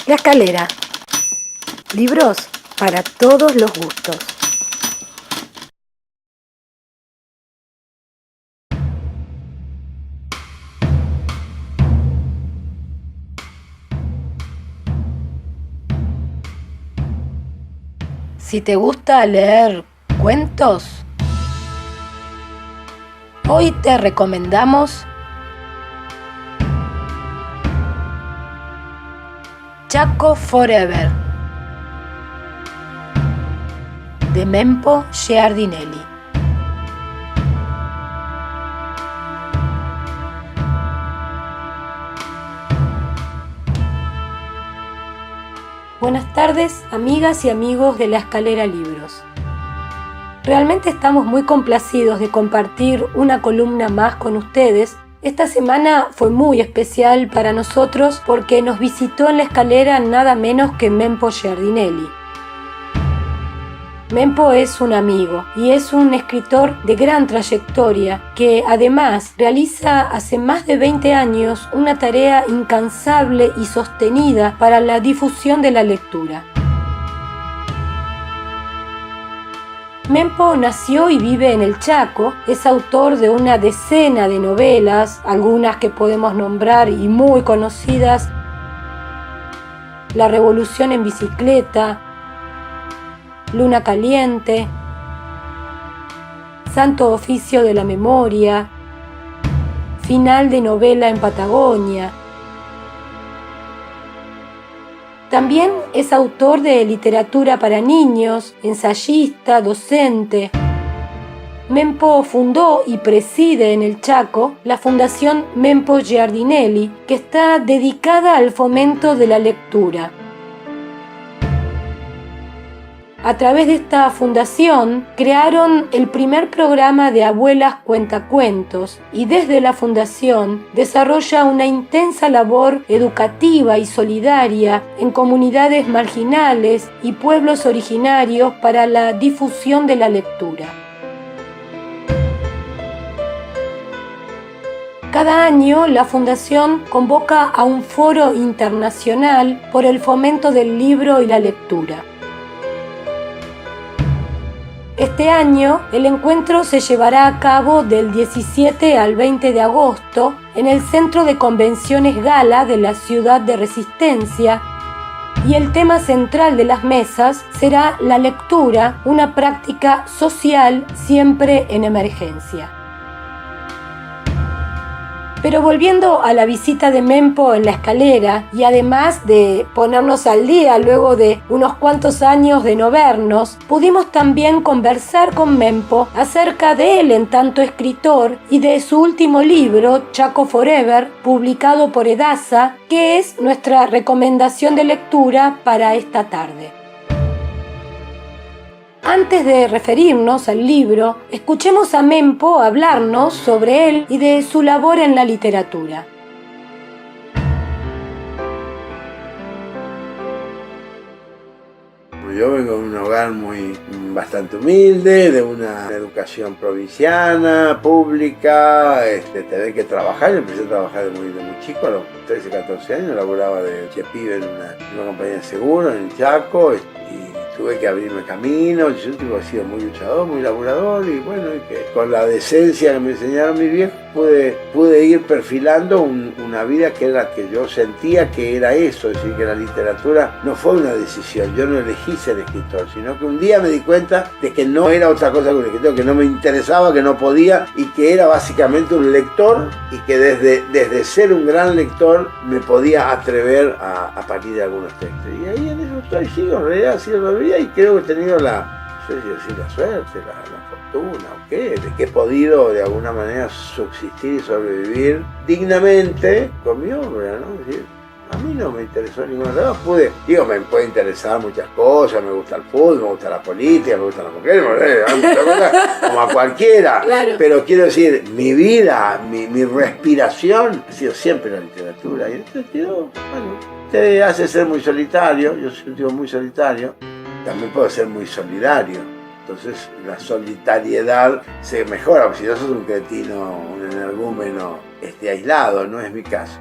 La Escalera. Libros para todos los gustos. Si te gusta leer cuentos, hoy te recomendamos Chaco Forever, de Mempo Giardinelli. Buenas tardes, amigas y amigos de La Escalera Libros. Realmente estamos muy complacidos de compartir una columna más con ustedes. Esta semana fue muy especial para nosotros porque nos visitó en La Escalera nada menos que Mempo Giardinelli. Mempo es un amigo y es un escritor de gran trayectoria que además realiza hace más de 20 años una tarea incansable y sostenida para la difusión de la lectura. Mempo nació y vive en el Chaco, es autor de una decena de novelas, algunas que podemos nombrar y muy conocidas: La Revolución en Bicicleta, Luna Caliente, Santo Oficio de la Memoria, Final de Novela en Patagonia. También es autor de literatura para niños, ensayista, docente. Mempo fundó y preside en el Chaco la Fundación Mempo Giardinelli, que está dedicada al fomento de la lectura. A través de esta fundación crearon el primer programa de abuelas cuentacuentos y desde la fundación desarrolla una intensa labor educativa y solidaria en comunidades marginales y pueblos originarios para la difusión de la lectura. Cada año la Fundación convoca a un foro internacional por el fomento del libro y la lectura. Este año el encuentro se llevará a cabo del 17 al 20 de agosto en el Centro de Convenciones Gala de la ciudad de Resistencia, y el tema central de las mesas será la lectura, una práctica social siempre en emergencia. Pero volviendo a la visita de Mempo en La Escalera, y además de ponernos al día luego de unos cuantos años de no vernos, pudimos también conversar con Mempo acerca de él en tanto escritor y de su último libro, Chaco Forever, publicado por Edasa, que es nuestra recomendación de lectura para esta tarde. Antes de referirnos al libro, escuchemos a Mempo hablarnos sobre él y de su labor en la literatura. Yo vengo de un hogar bastante humilde, de una educación provinciana, pública, tener que trabajar. Yo empecé a trabajar de muy chico, a los 13, 14 años, laboraba de pibe en una compañía de seguros en el Chaco, y tuve que abrirme camino. Yo he sido muy luchador, muy laburador, y bueno, y que con la decencia que me enseñaron mis viejos pude ir perfilando una vida que era que yo sentía que era eso, es decir, que la literatura no fue una decisión. Yo no elegí ser escritor, sino que un día me di cuenta de que no era otra cosa que un escritor, que no me interesaba, que no podía, y que era básicamente un lector, y que desde ser un gran lector me podía atrever a partir de algunos textos. Y ahí en eso sigo, en realidad sigo la vida, y creo que he tenido la suerte, la fortuna, ¿o qué? De que he podido de alguna manera subsistir y sobrevivir dignamente con mi obra, ¿no? Es decir, a mí no me interesó ninguna lado. Me puede interesar muchas cosas, me gusta el fútbol, me gusta la política, me gustan las mujeres, como a cualquiera. Claro. Pero quiero decir, mi vida, mi respiración ha sido siempre la literatura. Y en este sentido, te hace ser muy solitario. Yo soy un tipo muy solitario. También puedo ser muy solidario. Entonces la solitariedad se mejora, porque si no sos un cretino, un energúmeno aislado, no es mi caso.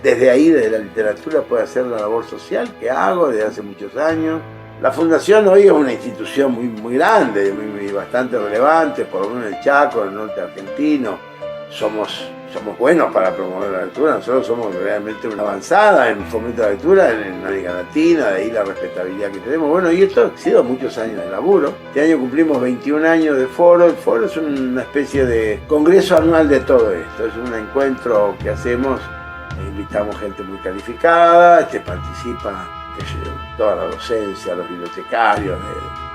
desde ahí, desde la literatura, puede hacer la labor social que hago desde hace muchos años. La Fundación hoy es una institución muy grande, bastante relevante, por lo menos en el Chaco, en el norte argentino. Somos buenos para promover la lectura, nosotros somos realmente una avanzada en fomento de la lectura en América Latina, de ahí la respetabilidad que tenemos. Bueno, y esto ha sido muchos años de laburo. Este año cumplimos 21 años de foro. El foro es una especie de congreso anual de todo esto, es un encuentro que hacemos, invitamos gente muy calificada, participa toda la docencia, los bibliotecarios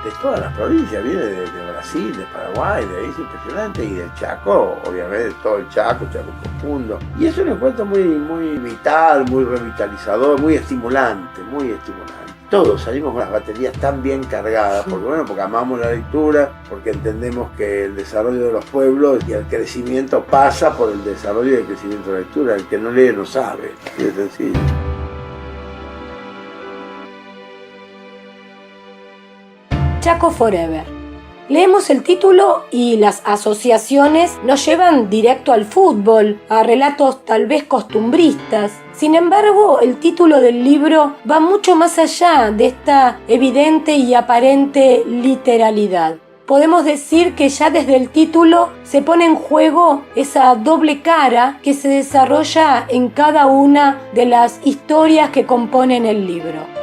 de todas las provincias, viene de Brasil, de Paraguay, de ahí es impresionante, y del Chaco, obviamente todo el Chaco profundo. Y es un encuentro muy vital, muy revitalizador, muy estimulante. Todos salimos con las baterías tan bien cargadas, porque amamos la lectura, porque entendemos que el desarrollo de los pueblos y el crecimiento pasa por el desarrollo y el crecimiento de la lectura. El que no lee no sabe, es sencillo. Chaco Forever. Leemos el título y las asociaciones nos llevan directo al fútbol, a relatos tal vez costumbristas. Sin embargo, el título del libro va mucho más allá de esta evidente y aparente literalidad. Podemos decir que ya desde el título se pone en juego esa doble cara que se desarrolla en cada una de las historias que componen el libro.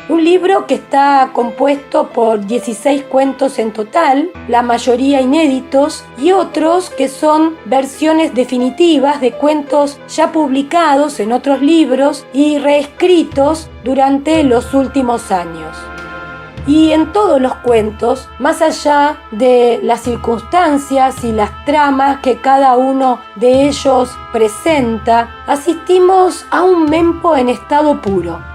Un libro que está compuesto por 16 cuentos en total, la mayoría inéditos, y otros que son versiones definitivas de cuentos ya publicados en otros libros y reescritos durante los últimos años. Y en todos los cuentos, más allá de las circunstancias y las tramas que cada uno de ellos presenta, asistimos a un Mempo en estado puro.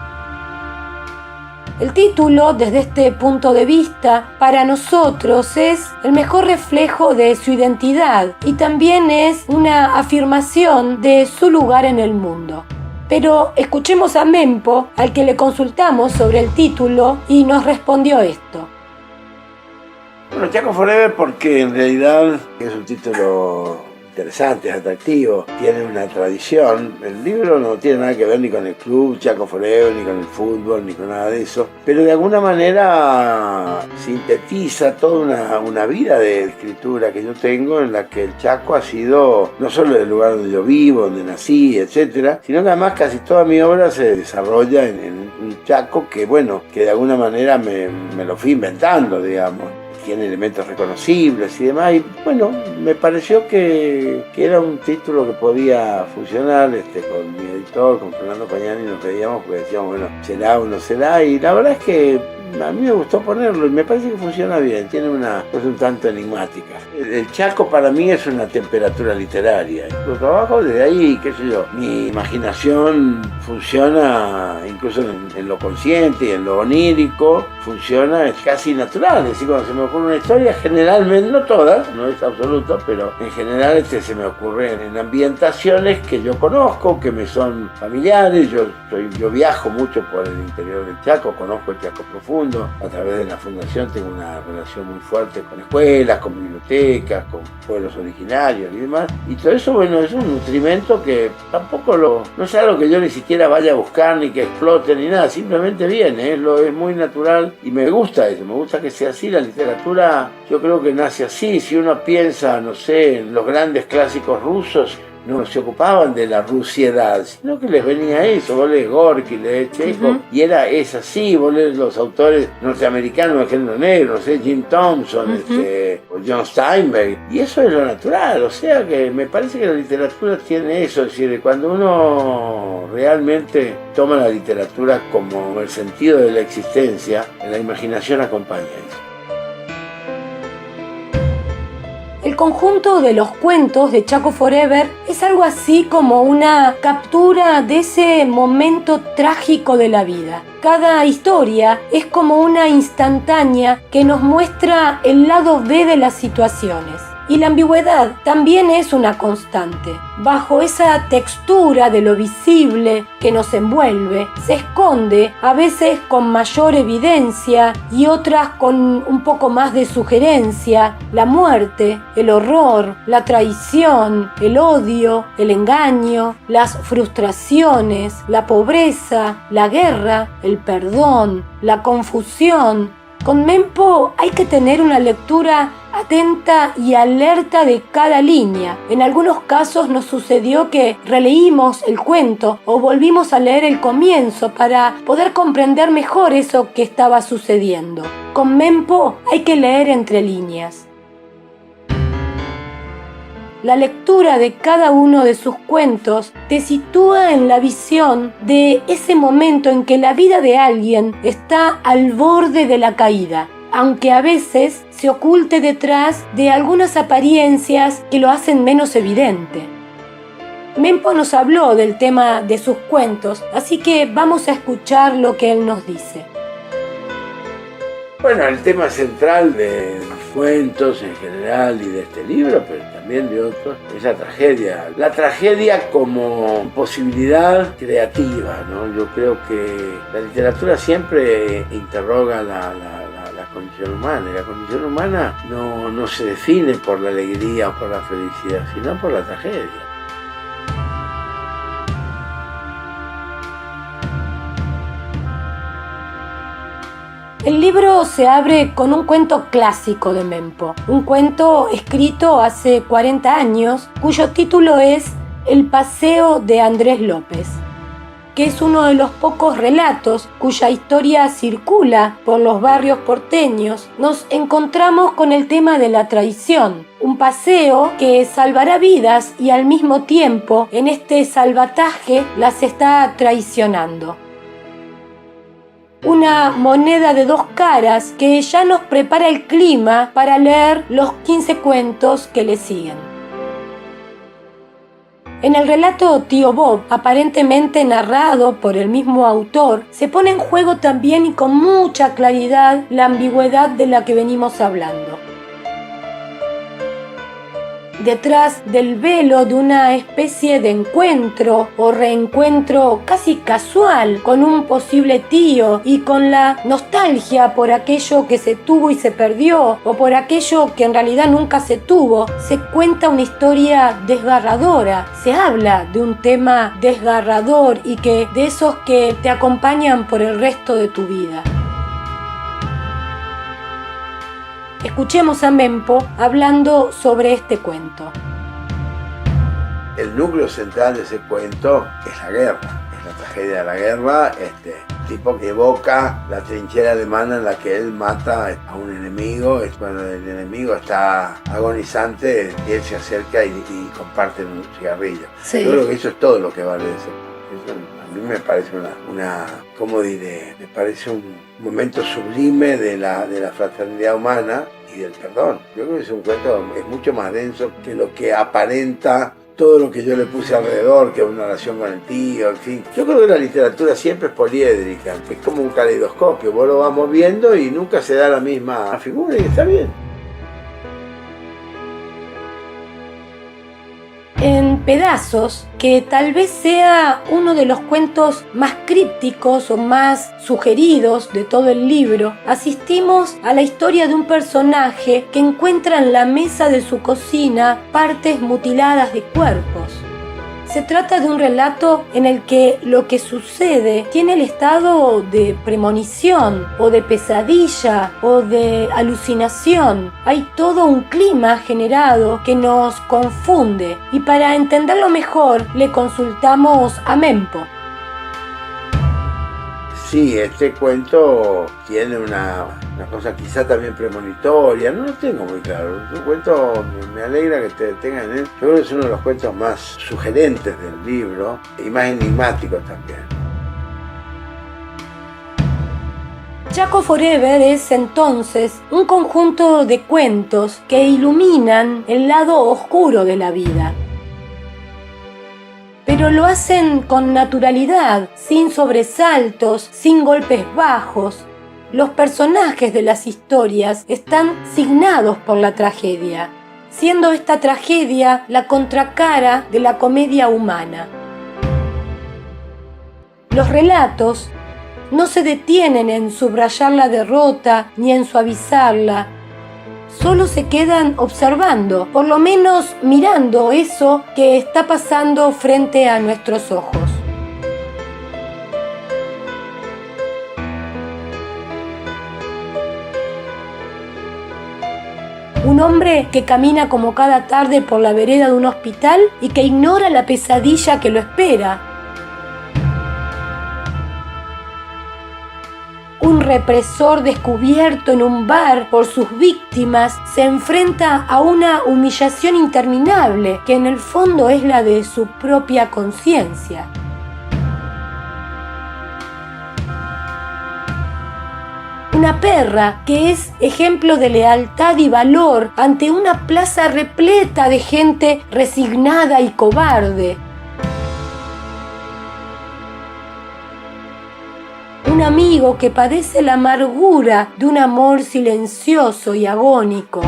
El título, desde este punto de vista, para nosotros es el mejor reflejo de su identidad y también es una afirmación de su lugar en el mundo. Pero escuchemos a Mempo, al que le consultamos sobre el título, y nos respondió esto. Bueno, Chaco Forever porque en realidad es un título interesante, es atractivo, tiene una tradición. El libro no tiene nada que ver ni con el club Chaco Forever, ni con el fútbol, ni con nada de eso, pero de alguna manera sintetiza toda una vida de escritura que yo tengo, en la que el Chaco ha sido no solo el lugar donde yo vivo, donde nací, etcétera, sino que además casi toda mi obra se desarrolla en un Chaco que de alguna manera me lo fui inventando, digamos. Tiene elementos reconocibles y demás, y bueno, me pareció que era un título que podía funcionar. Con mi editor, con Fernando Pañani, nos veíamos porque decíamos, bueno, será o no será, y la verdad es que a mí me gustó ponerlo y me parece que funciona bien, tiene una cosa un tanto enigmática. El Chaco para mí es una temperatura literaria, lo trabajo desde ahí, qué sé yo, mi imaginación funciona incluso en lo consciente y en lo onírico, funciona, es casi natural, es decir, cuando se me ocurre una historia, generalmente, no todas, no es absoluto, pero en general se me ocurren en ambientaciones que yo conozco, que me son familiares. Yo viajo mucho por el interior del Chaco, conozco el Chaco profundo, a través de la Fundación tengo una relación muy fuerte con escuelas, con bibliotecas, con pueblos originarios y demás, y todo eso, es un nutrimento que tampoco no es algo que yo ni siquiera vaya a buscar, ni que explote, ni nada, simplemente viene, es muy natural, y me gusta eso, me gusta que sea así. La literatura yo creo que nace así. Si uno piensa, no sé, en los grandes clásicos rusos, no se ocupaban de la rusiedad, sino que les venía eso. Vos lees Gorky, lees Chekhov, y es así. Vos lees los autores norteamericanos de género negro, no sé, Jim Thompson, o John Steinbeck, y eso es lo natural. O sea que me parece que la literatura tiene eso, es decir, cuando uno realmente toma la literatura como el sentido de la existencia, la imaginación acompaña eso. El conjunto de los cuentos de Chaco Forever es algo así como una captura de ese momento trágico de la vida. Cada historia es como una instantánea que nos muestra el lado B de las situaciones. Y la ambigüedad también es una constante. Bajo esa textura de lo visible que nos envuelve, se esconde, a veces con mayor evidencia y otras con un poco más de sugerencia, la muerte, el horror, la traición, el odio, el engaño, las frustraciones, la pobreza, la guerra, el perdón, la confusión. Con Mempo hay que tener una lectura atenta y alerta de cada línea. En algunos casos nos sucedió que releímos el cuento o volvimos a leer el comienzo para poder comprender mejor eso que estaba sucediendo. Con Mempo hay que leer entre líneas. La lectura de cada uno de sus cuentos te sitúa en la visión de ese momento en que la vida de alguien está al borde de la caída, aunque a veces se oculte detrás de algunas apariencias que lo hacen menos evidente. Mempo nos habló del tema de sus cuentos, así que vamos a escuchar lo que él nos dice. Bueno, el tema central de los cuentos en general y de este libro, pero también de otros, es la tragedia. La tragedia como posibilidad creativa, ¿no? Yo creo que la literatura siempre interroga la condición humana, y la condición humana no se define por la alegría o por la felicidad, sino por la tragedia. El libro se abre con un cuento clásico de Mempo, un cuento escrito hace 40 años, cuyo título es El paseo de Andrés López, que es uno de los pocos relatos cuya historia circula por los barrios porteños. Nos encontramos con el tema de la traición, un paseo que salvará vidas y al mismo tiempo en este salvataje las está traicionando. Una moneda de dos caras que ya nos prepara el clima para leer los 15 cuentos que le siguen. En el relato Tío Bob, aparentemente narrado por el mismo autor, se pone en juego también y con mucha claridad la ambigüedad de la que venimos hablando. Detrás del velo de una especie de encuentro o reencuentro casi casual con un posible tío y con la nostalgia por aquello que se tuvo y se perdió o por aquello que en realidad nunca se tuvo, se cuenta una historia desgarradora, se habla de un tema desgarrador y que de esos que te acompañan por el resto de tu vida. Escuchemos a Mempo hablando sobre este cuento. El núcleo central de ese cuento es la guerra, es la tragedia de la guerra, tipo que evoca la trinchera alemana en la que él mata a un enemigo, es cuando el enemigo está agonizante y él se acerca y comparten un cigarrillo. Sí. Yo creo que eso es todo lo que vale de eso. A mí me parece ¿cómo diré? Me parece un momento sublime de la fraternidad humana y del perdón. Yo creo que es un cuento, es mucho más denso que lo que aparenta todo lo que yo le puse alrededor, que es una relación con el tío, en fin. Yo creo que la literatura siempre es poliédrica, es como un caleidoscopio, vos lo vamos viendo y nunca se da la misma figura y está bien. En Pedazos, que tal vez sea uno de los cuentos más crípticos o más sugeridos de todo el libro, asistimos a la historia de un personaje que encuentra en la mesa de su cocina partes mutiladas de cuerpos. Se trata de un relato en el que lo que sucede tiene el estado de premonición o de pesadilla o de alucinación. Hay todo un clima generado que nos confunde y para entenderlo mejor le consultamos a Mempo. Sí, este cuento tiene una cosa quizá también premonitoria, no lo tengo muy claro. Es un cuento, me alegra que te tengan en él. Yo creo que es uno de los cuentos más sugerentes del libro y más enigmáticos también. Jaco Forever es entonces un conjunto de cuentos que iluminan el lado oscuro de la vida. Pero lo hacen con naturalidad, sin sobresaltos, sin golpes bajos. Los personajes de las historias están signados por la tragedia. siendo esta tragedia la contracara de la comedia humana. Los relatos no se detienen en subrayar la derrota ni en suavizarla, solo se quedan observando, por lo menos mirando eso que está pasando frente a nuestros ojos. Un hombre que camina como cada tarde por la vereda de un hospital y que ignora la pesadilla que lo espera. Un represor descubierto en un bar por sus víctimas se enfrenta a una humillación interminable que en el fondo es la de su propia conciencia. Una perra que es ejemplo de lealtad y valor ante una plaza repleta de gente resignada y cobarde. Un amigo que padece la amargura de un amor silencioso y agónico.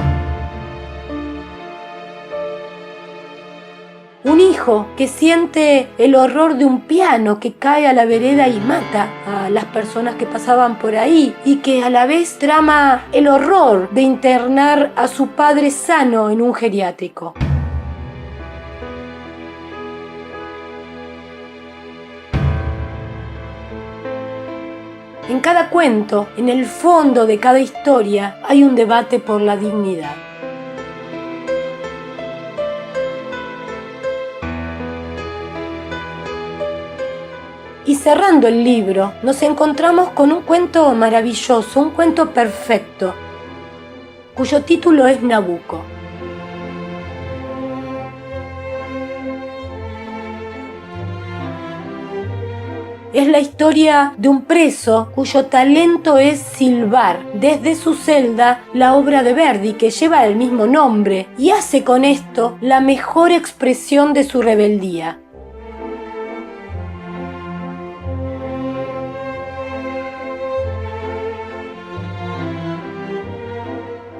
Un hijo que siente el horror de un piano que cae a la vereda y mata a las personas que pasaban por ahí y que a la vez trama el horror de internar a su padre sano en un geriátrico. En cada cuento, en el fondo de cada historia, hay un debate por la dignidad. Y cerrando el libro, nos encontramos con un cuento maravilloso, un cuento perfecto, cuyo título es Nabucco. Es la historia de un preso cuyo talento es silbar desde su celda la obra de Verdi que lleva el mismo nombre y hace con esto la mejor expresión de su rebeldía.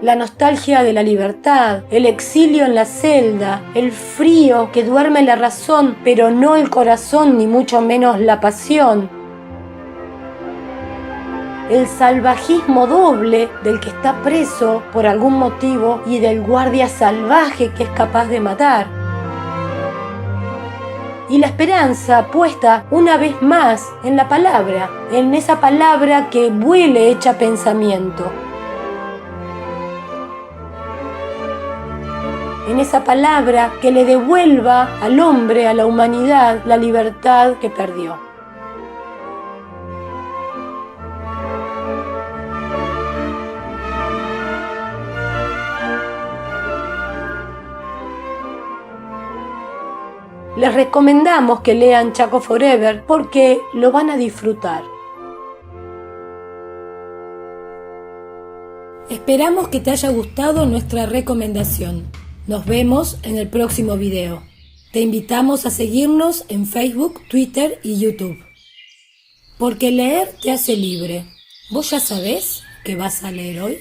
La nostalgia de la libertad, el exilio en la celda, el frío que duerme la razón, pero no el corazón ni mucho menos la pasión. El salvajismo doble del que está preso por algún motivo y del guardia salvaje que es capaz de matar. Y la esperanza puesta una vez más en la palabra, en esa palabra que vuele hecha pensamiento. En esa palabra que le devuelva al hombre, a la humanidad, la libertad que perdió. Les recomendamos que lean Chaco Forever porque lo van a disfrutar. Esperamos que te haya gustado nuestra recomendación. Nos vemos en el próximo video. Te invitamos a seguirnos en Facebook, Twitter y YouTube. Porque leer te hace libre. ¿Vos ya sabés qué vas a leer hoy?